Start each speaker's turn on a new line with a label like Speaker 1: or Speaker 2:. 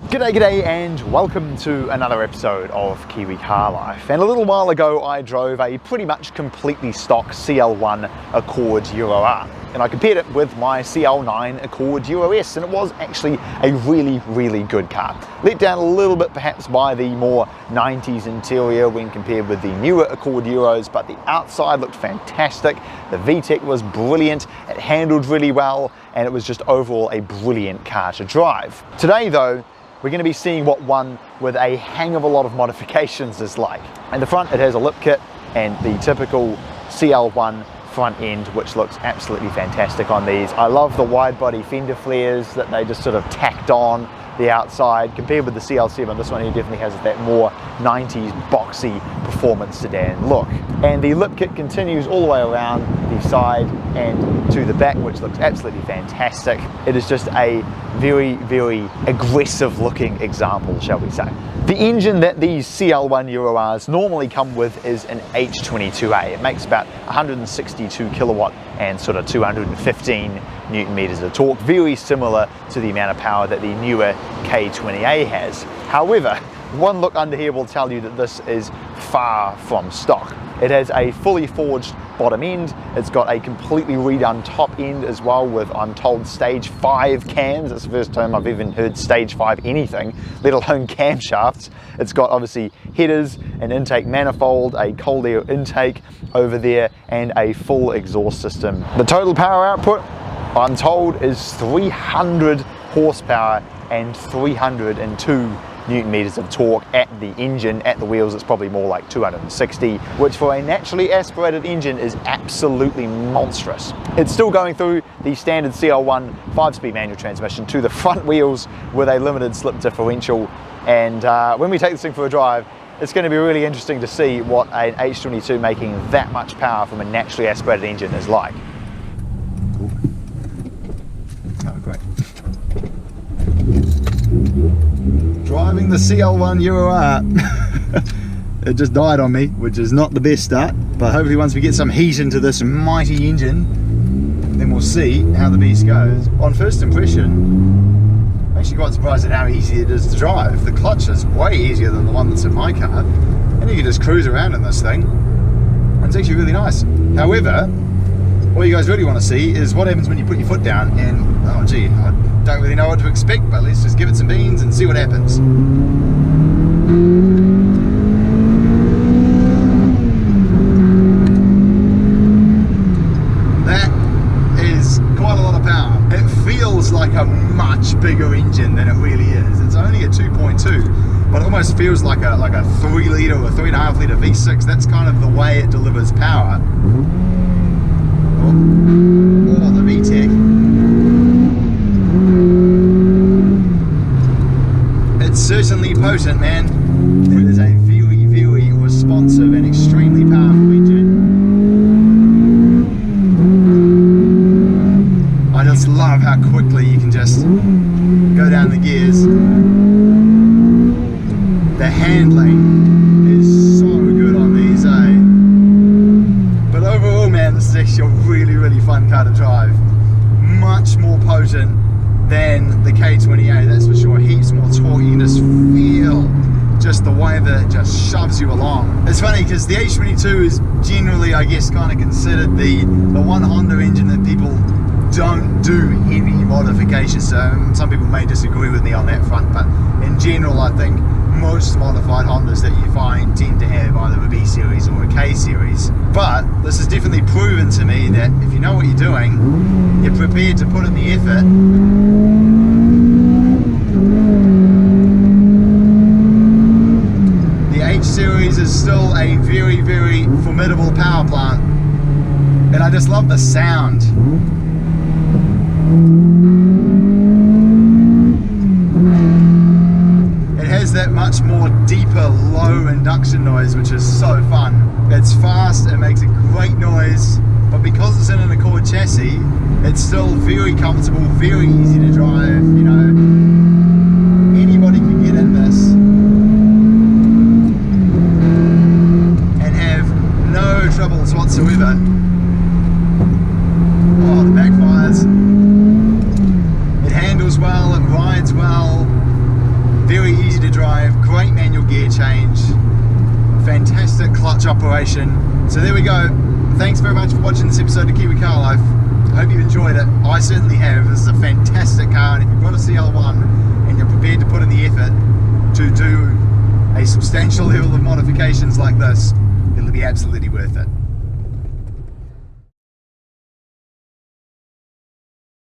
Speaker 1: G'day and welcome to another episode of Kiwi Car Life. And a little while ago I drove a pretty much completely stock CL1 Accord Euro R, and I compared it with my CL9 Accord Euro S, and it was actually a really good car. Let down a little bit perhaps by the more 90s interior when compared with the newer Accord Euros, but the outside looked fantastic. The VTEC was brilliant, it handled really well, and it was just overall a brilliant car to drive. Today though, we're going to be seeing what one with a hang of a lot of modifications is like. In the front it has a lip kit and the typical CL1 front end, which looks absolutely fantastic on these. I love the wide body fender flares that they just sort of tacked on the outside. Compared with the CL7, this one here definitely has that more 90s boxy performance sedan look. And the lip kit continues all the way around the side and to the back, which looks absolutely fantastic. It is just a very aggressive looking example, shall we say. The engine that these CL1 Euro Rs normally come with is an H22A. It makes about 162 kilowatt and sort of 215 Newton meters of torque, very similar to the amount of power that the newer K20A has. However, one look under here will tell you that this is far from stock. It has a fully forged bottom end, it's got a completely redone top end as well with, I'm told, stage 5 cams. That's the first time I've even heard stage 5 anything, let alone camshafts. It's got obviously headers, an intake manifold, a cold air intake over there, and a full exhaust system. The total power output, I'm told, is 300 horsepower and 302 Newton meters of torque at the engine. At the wheels it's probably more like 260, which for a naturally aspirated engine is absolutely monstrous. It's still going through the standard CL1 5-speed manual transmission to the front wheels with a limited slip differential, and when we take this thing for a drive, it's going to be really interesting to see what an H22 making that much power from a naturally aspirated engine is like.
Speaker 2: Cool. Oh, great. Driving the CL1 Euro R. It just died on me, which is not the best start, but hopefully once we get some heat into this mighty engine, then we'll see how the beast goes. On first impression, I'm actually quite surprised at how easy it is to drive. The clutch is way easier than the one that's in my car, and you can just cruise around in this thing. It's actually really nice. However, what you guys really want to see is what happens when you put your foot down, and oh gee, I don't really know what to expect, but let's just give it some beans and see what happens. That is quite a lot of power. It feels like a much bigger engine than it really is. It's only a 2.2, but it almost feels like a 3 litre or 3.5 litre V6. That's kind of the way it delivers power. Oh, the VTEC. It's certainly potent, man. It is a very responsive and extremely powerful engine. I just love how quickly you can just go down the gears. The handling is so good on these, eh? But overall, man, this is actually a really fun car to drive. Much more potent than the K20A, that's for sure. Heaps more torque. You can just feel just the way that it just shoves you along. It's funny because the H22 is generally, I guess, kind of considered the one Honda engine that people don't do heavy modifications. So some people may disagree with me on that front, but in general I think most modified Hondas that you find tend to have either a B series or a K series. But this has definitely proven to me that if you know what you're doing, you're prepared to put in the effort, the H series is still a very formidable power plant, and I just love the sound. That much more deeper low induction noise, which is so fun. It's fast, it makes a great noise, but because it's in an Accord chassis, it's still very comfortable, very easy to drive. You know, anybody can get in this and have no troubles whatsoever. Oh, the backfires. It handles well, it rides well. very easy to drive, great manual gear change, fantastic clutch operation. So there we go. Thanks very much for watching this episode of Kiwi Car Life. I hope you enjoyed it. I certainly have. This is a fantastic car, and if you've got a CL1 and you're prepared to put in the effort to do a substantial level of modifications like this, it'll be absolutely worth it.